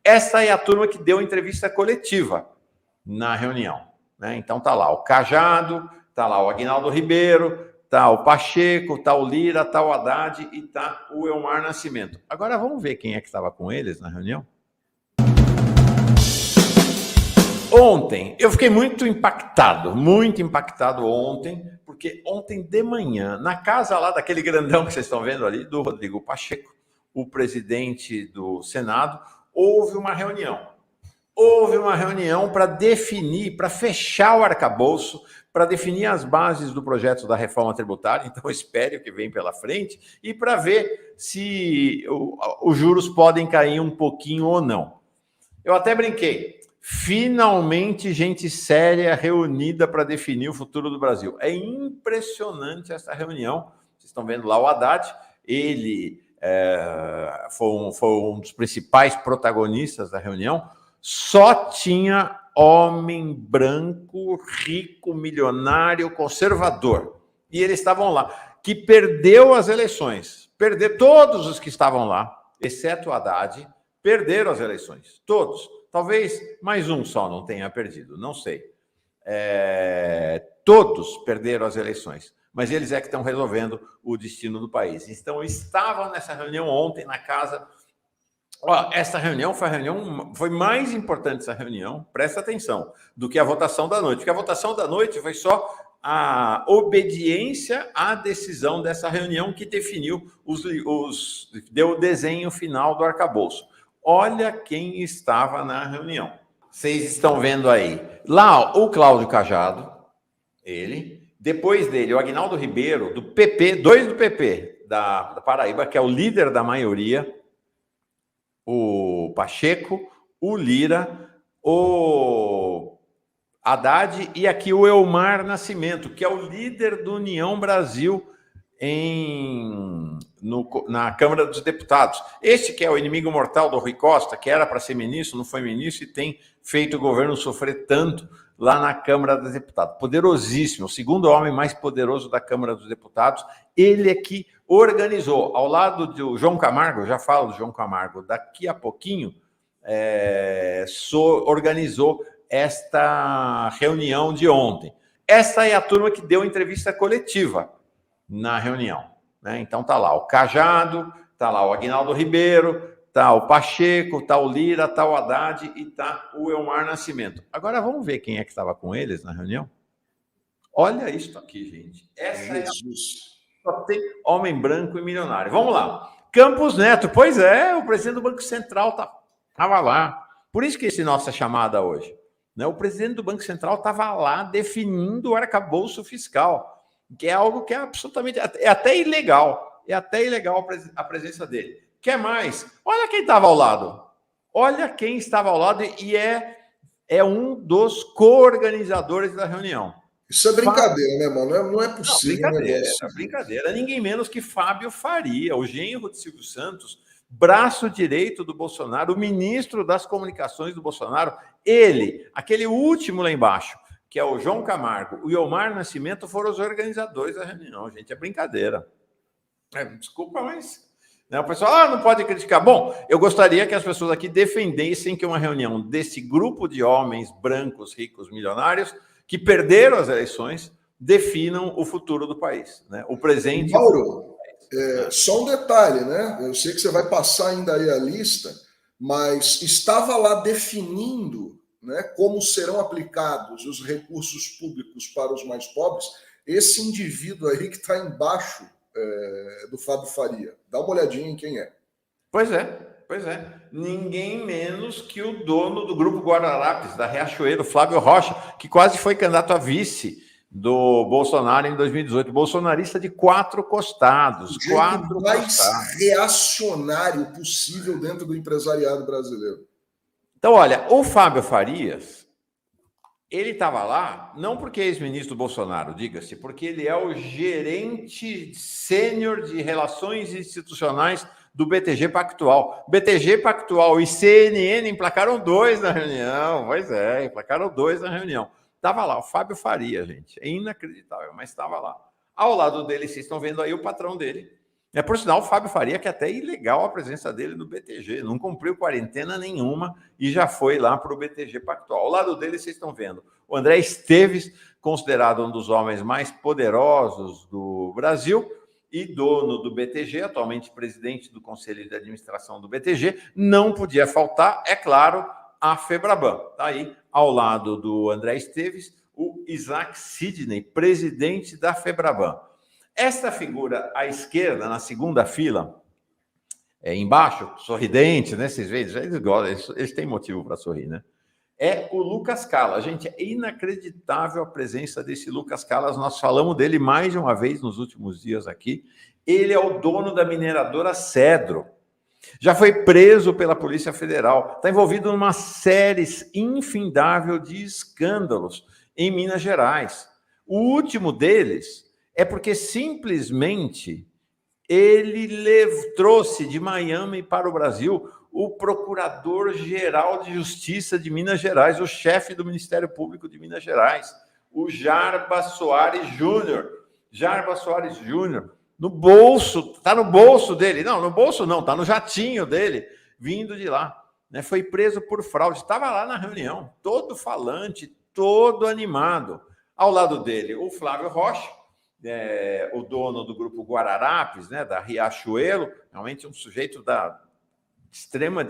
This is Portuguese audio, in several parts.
Essa é a turma que deu entrevista coletiva na reunião, né? Então tá lá o Cajado, tá lá o Aguinaldo Ribeiro, tá o Pacheco, tá o Lira, tá o Haddad e tá o Elmar Nascimento. Agora vamos ver quem é que estava com eles na reunião? Ontem, eu fiquei muito impactado ontem, porque ontem de manhã, na casa lá daquele grandão que vocês estão vendo ali, do Rodrigo Pacheco, o presidente do Senado, houve uma reunião para definir, para fechar o arcabouço, para definir as bases do projeto da reforma tributária, então espere o que vem pela frente, e para ver se os juros podem cair um pouquinho ou não. Eu até brinquei, finalmente gente séria reunida para definir o futuro do Brasil. É impressionante essa reunião, vocês estão vendo lá o Haddad, ele foi um dos principais protagonistas da reunião, só tinha homem branco, rico, milionário, conservador. E eles estavam lá, que perdeu as eleições. Todos os que estavam lá, exceto o Haddad, perderam as eleições. Todos. Talvez mais um só não tenha perdido, não sei. Todos perderam as eleições. Mas eles é que estão resolvendo o destino do país. Então, estavam nessa reunião ontem na casa... essa reunião foi mais importante, essa reunião, presta atenção, do que a votação da noite, porque a votação da noite foi só a obediência à decisão dessa reunião que definiu deu o desenho final do arcabouço. Olha quem estava na reunião. Vocês estão vendo aí. Lá, o Cláudio Cajado, ele. Depois dele, o Aguinaldo Ribeiro, do PP, dois do PP da Paraíba, que é o líder da maioria, o Pacheco, o Lira, o Haddad e aqui o Elmar Nascimento, que é o líder do União Brasil na Câmara dos Deputados. Este que é o inimigo mortal do Rui Costa, que era para ser ministro, não foi ministro e tem feito o governo sofrer tanto lá na Câmara dos Deputados. Poderosíssimo, o segundo homem mais poderoso da Câmara dos Deputados. Ele é que organizou, ao lado do João Camargo, eu já falo do João Camargo daqui a pouquinho, organizou esta reunião de ontem. Essa é a turma que deu entrevista coletiva na reunião, né? Então tá lá o Cajado, tá lá o Aguinaldo Ribeiro, tá o Pacheco, tá o Lira, tá o Haddad e tá o Elmar Nascimento. Agora vamos ver quem é que estava com eles na reunião? Olha isso aqui, gente. Só tem homem branco e milionário. Vamos lá. Campos Neto, pois é, o presidente do Banco Central estava lá. Por isso que esse nossa chamada hoje, né? O presidente do Banco Central estava lá definindo o arcabouço fiscal, que é algo que é absolutamente, é até ilegal. É até ilegal a presença dele. Quer mais? Olha quem estava ao lado. Olha quem estava ao lado e é um dos co-organizadores da reunião. Isso é brincadeira, né, mano? Não é possível. Não, brincadeira. Ninguém menos que Fábio Faria, o genro de Silvio Santos, braço direito do Bolsonaro, o ministro das comunicações do Bolsonaro, ele, aquele último lá embaixo, que é o João Camargo, o Elmar Nascimento, foram os organizadores da reunião, gente. É brincadeira. Desculpa, mas... O pessoal não pode criticar. Bom, eu gostaria que as pessoas aqui defendessem que uma reunião desse grupo de homens brancos, ricos, milionários, que perderam as eleições, definam o futuro do país, né? O presente... Mauro, só um detalhe, né? Eu sei que você vai passar ainda aí a lista, mas estava lá definindo, né, como serão aplicados os recursos públicos para os mais pobres, esse indivíduo aí que está embaixo do Fábio Faria. Dá uma olhadinha em quem é. Pois é. Ninguém menos que o dono do Grupo Guararapes, da Riachuelo, Flávio Rocha, que quase foi candidato a vice do Bolsonaro em 2018. Bolsonarista de quatro costados. O mais reacionário possível dentro do empresariado brasileiro. Então, olha, o Fábio Farias, ele estava lá, não porque é ex-ministro do Bolsonaro, diga-se, porque ele é o gerente sênior de relações institucionais do BTG Pactual. BTG Pactual e CNN emplacaram 2 na reunião. Pois é, emplacaram 2 na reunião. Estava lá o Fábio Faria, gente. É inacreditável, mas estava lá. Ao lado dele, vocês estão vendo aí o patrão dele, Por sinal, o Fábio Faria, que até é ilegal a presença dele no BTG, não cumpriu quarentena nenhuma e já foi lá para o BTG Pactual. Ao lado dele, vocês estão vendo o André Esteves, considerado um dos homens mais poderosos do Brasil e dono do BTG, atualmente presidente do Conselho de Administração do BTG. Não podia faltar, é claro, a Febraban. Está aí, ao lado do André Esteves, o Isaac Sidney, presidente da Febraban. Esta figura à esquerda, na segunda fila, embaixo, sorridente, né? Vocês veem, eles têm motivo para sorrir, né? É o Lucas Callas. Gente, é inacreditável a presença desse Lucas Callas. Nós falamos dele mais de uma vez nos últimos dias aqui. Ele é o dono da mineradora Cedro. Já foi preso pela Polícia Federal. Está envolvido numa série infindável de escândalos em Minas Gerais. O último deles é porque simplesmente ele trouxe de Miami para o Brasil o Procurador-Geral de Justiça de Minas Gerais, o chefe do Ministério Público de Minas Gerais, o Jarbas Soares Júnior. Jarbas Soares Júnior, no bolso, está no bolso dele. Não, no bolso não, está no jatinho dele, vindo de lá. Foi preso por fraude, estava lá na reunião, todo falante, todo animado. Ao lado dele, o Flávio Rocha, o dono do grupo Guararapes, da Riachuelo, realmente um sujeito da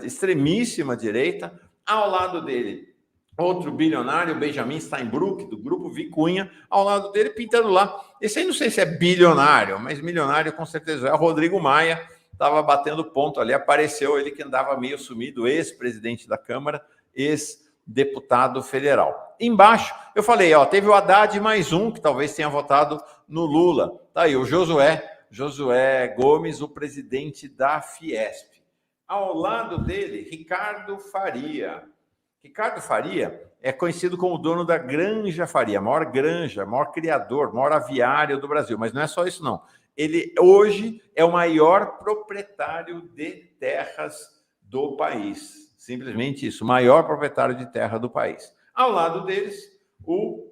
extremíssima direita. Ao lado dele, outro bilionário, Benjamin Steinbrück, do grupo Vicunha, ao lado dele, pintando lá. Esse aí não sei se é bilionário, mas milionário com certeza é. O Rodrigo Maia estava batendo ponto ali, apareceu ele que andava meio sumido, ex-presidente da Câmara, ex-deputado federal. Embaixo, eu falei, teve o Haddad mais um, que talvez tenha votado no Lula. Tá aí, o Josué Gomes, o presidente da Fiesp. Ao lado dele, Ricardo Faria. Ricardo Faria é conhecido como o dono da Granja Faria, maior granja, maior criador, maior aviário do Brasil. Mas não é só isso, não. Ele hoje é o maior proprietário de terras do país. Simplesmente isso, o maior proprietário de terra do país. Ao lado deles, o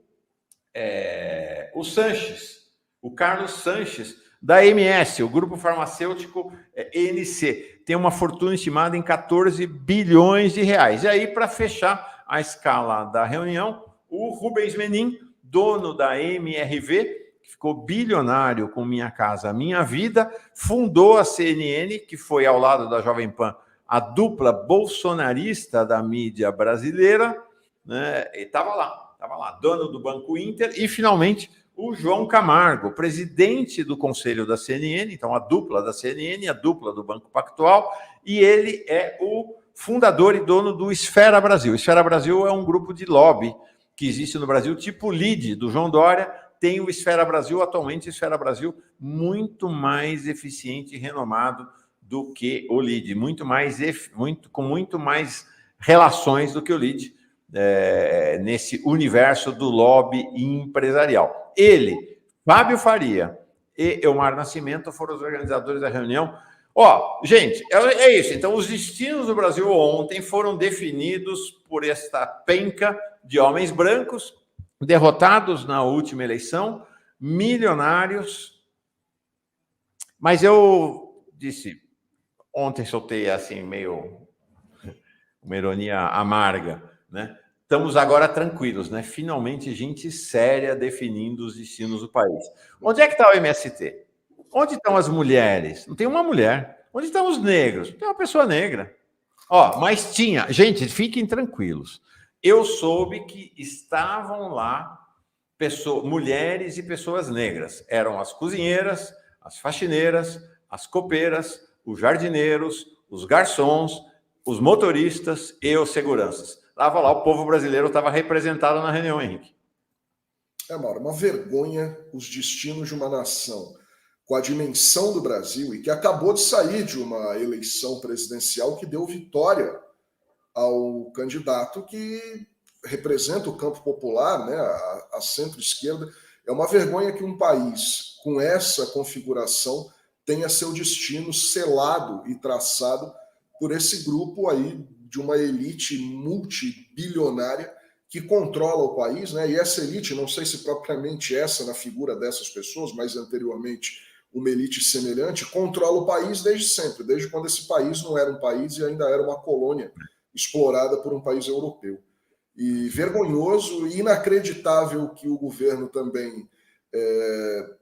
Sanches, o Carlos Sanches, da MS, o grupo farmacêutico NC. Tem uma fortuna estimada em 14 bilhões de reais. E aí, para fechar a escala da reunião, o Rubens Menin, dono da MRV, que ficou bilionário com Minha Casa Minha Vida, fundou a CNN, que foi ao lado da Jovem Pan a dupla bolsonarista da mídia brasileira, e estava lá, dono do Banco Inter, e finalmente o João Camargo, presidente do conselho da CNN, então a dupla da CNN, a dupla do Banco Pactual, e ele é o fundador e dono do Esfera Brasil. O Esfera Brasil é um grupo de lobby que existe no Brasil, tipo o LIDE do João Dória, tem o Esfera Brasil, atualmente o Esfera Brasil muito mais eficiente e renomado do que o LIDE, com muito mais relações do que o LIDE, nesse universo do lobby empresarial. Ele, Fábio Faria e Elmar Nascimento foram os organizadores da reunião. Gente, é isso. Então, os destinos do Brasil ontem foram definidos por esta penca de homens brancos, derrotados na última eleição, milionários. Mas eu disse, ontem soltei assim, meio uma ironia amarga, né? Estamos agora tranquilos, né? Finalmente, gente séria definindo os destinos do país. Onde é que está o MST? Onde estão as mulheres? Não tem uma mulher. Onde estão os negros? Não tem uma pessoa negra. Mas tinha. Gente, fiquem tranquilos. Eu soube que estavam lá mulheres e pessoas negras. Eram as cozinheiras, as faxineiras, as copeiras, os jardineiros, os garçons, os motoristas e os seguranças. Estava lá, o povo brasileiro estava representado na reunião, Henrique. Mauro, uma vergonha os destinos de uma nação com a dimensão do Brasil e que acabou de sair de uma eleição presidencial que deu vitória ao candidato que representa o campo popular, né, a centro-esquerda. É uma vergonha que um país com essa configuração tenha seu destino selado e traçado por esse grupo aí de uma elite multibilionária que controla o país, né? E essa elite, não sei se propriamente essa na figura dessas pessoas, mas anteriormente uma elite semelhante, controla o país desde sempre, desde quando esse país não era um país e ainda era uma colônia explorada por um país europeu. E vergonhoso e inacreditável que o governo também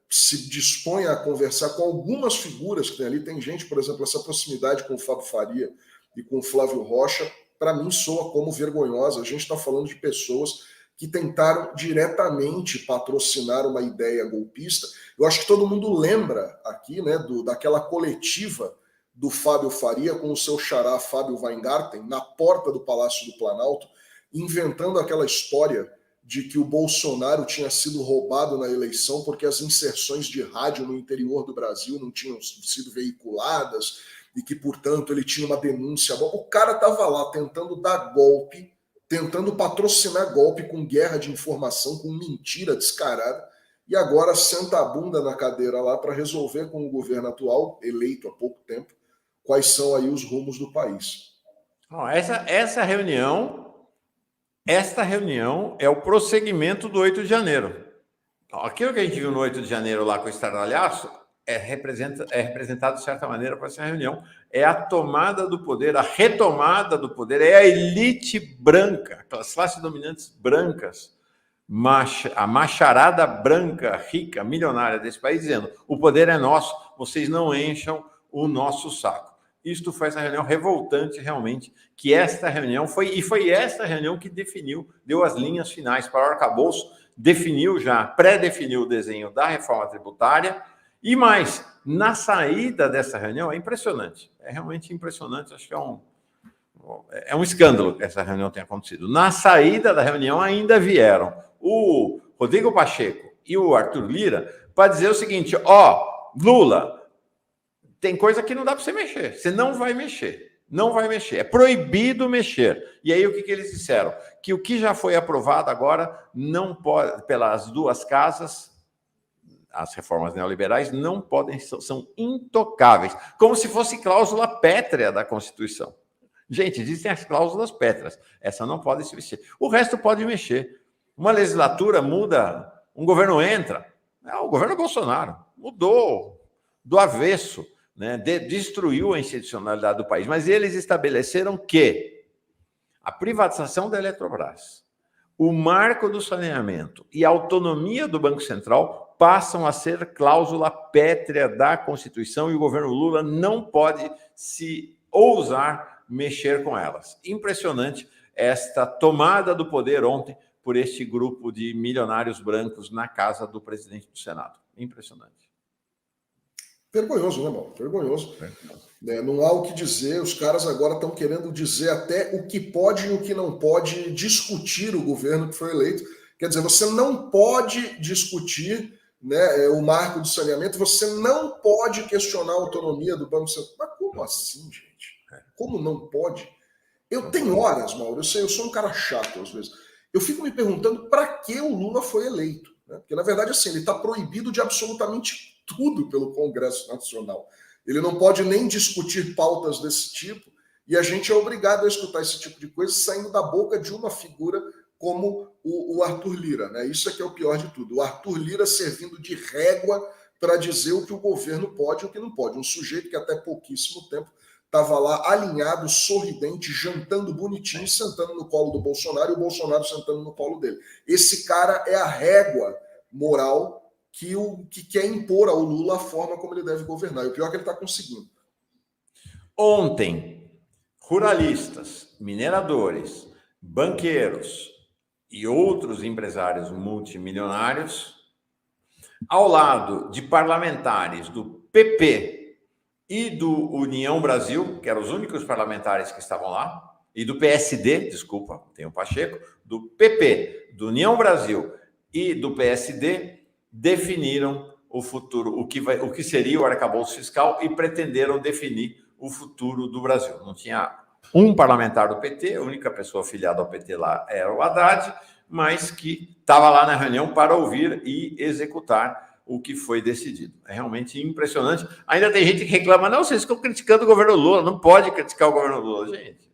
se dispõe a conversar com algumas figuras que tem ali. Tem gente, por exemplo, essa proximidade com o Fábio Faria e com o Flávio Rocha, para mim soa como vergonhosa. A gente está falando de pessoas que tentaram diretamente patrocinar uma ideia golpista. Eu acho que todo mundo lembra aqui, né, daquela coletiva do Fábio Faria com o seu xará Fábio Weingarten na porta do Palácio do Planalto, inventando aquela história de que o Bolsonaro tinha sido roubado na eleição porque as inserções de rádio no interior do Brasil não tinham sido veiculadas e que, portanto, ele tinha uma denúncia. O cara estava lá tentando dar golpe, tentando patrocinar golpe com guerra de informação, com mentira descarada, e agora senta a bunda na cadeira lá para resolver com o governo atual, eleito há pouco tempo, quais são aí os rumos do país. Esta reunião é o prosseguimento do 8 de janeiro. Aquilo que a gente viu no 8 de janeiro lá com o estardalhaço é representado de certa maneira por essa reunião. É a tomada do poder, a retomada do poder, é a elite branca, as classes dominantes brancas, a macharada branca, rica, milionária desse país, dizendo: o poder é nosso, vocês não encham o nosso saco. Isto foi essa reunião revoltante, realmente, que esta reunião foi esta reunião que deu as linhas finais para o arcabouço, pré-definiu o desenho da reforma tributária, e mais, na saída dessa reunião, é impressionante, é realmente impressionante, acho que é um escândalo que essa reunião tenha acontecido. Na saída da reunião ainda vieram o Rodrigo Pacheco e o Arthur Lira para dizer o seguinte: Lula, tem coisa que não dá para você mexer. Você não vai mexer. Não vai mexer. É proibido mexer. E aí o que eles disseram? Que o que já foi aprovado agora não pode, pelas duas casas, as reformas neoliberais não podem, são intocáveis. Como se fosse cláusula pétrea da Constituição. Gente, existem as cláusulas pétreas. Essa não pode se mexer. O resto pode mexer. Uma legislatura muda, um governo entra. O governo Bolsonaro mudou do avesso. Né, destruiu a institucionalidade do país, mas eles estabeleceram que a privatização da Eletrobras, o marco do saneamento e a autonomia do Banco Central passam a ser cláusula pétrea da Constituição e o governo Lula não pode se ousar mexer com elas. Impressionante esta tomada do poder ontem por este grupo de milionários brancos na casa do presidente do Senado. Impressionante. Vergonhoso, né, irmão? Vergonhoso. Não há o que dizer, os caras agora estão querendo dizer até o que pode e o que não pode discutir o governo que foi eleito. Quer dizer, você não pode discutir, né, o marco do saneamento, você não pode questionar a autonomia do Banco Central. Mas como assim, gente? Como não pode? Eu tenho horas, Mauro, eu sou um cara chato às vezes. Eu fico me perguntando para que o Lula foi eleito. Né? Porque, na verdade, assim, ele está proibido de absolutamente tudo pelo Congresso Nacional. Ele não pode nem discutir pautas desse tipo, e a gente é obrigado a escutar esse tipo de coisa saindo da boca de uma figura como o Arthur Lira. Né? Isso é que é o pior de tudo. O Arthur Lira servindo de régua para dizer o que o governo pode e o que não pode. Um sujeito que até pouquíssimo tempo estava lá alinhado, sorridente, jantando bonitinho, sentando no colo do Bolsonaro e o Bolsonaro sentando no colo dele. Esse cara é a régua moral que quer impor ao Lula a forma como ele deve governar. E o pior é que ele está conseguindo. Ontem, ruralistas, mineradores, banqueiros e outros empresários multimilionários, ao lado de parlamentares do PP e do União Brasil, que eram os únicos parlamentares que estavam lá, e do PSD, desculpa, tem o Pacheco, do PP, do União Brasil e do PSD, definiram o futuro, o que seria o arcabouço fiscal e pretenderam definir o futuro do Brasil. Não tinha um parlamentar do PT, a única pessoa afiliada ao PT lá era o Haddad, mas que estava lá na reunião para ouvir e executar o que foi decidido. É realmente impressionante. Ainda tem gente que reclama: não, vocês estão criticando o governo Lula, não pode criticar o governo Lula. Gente,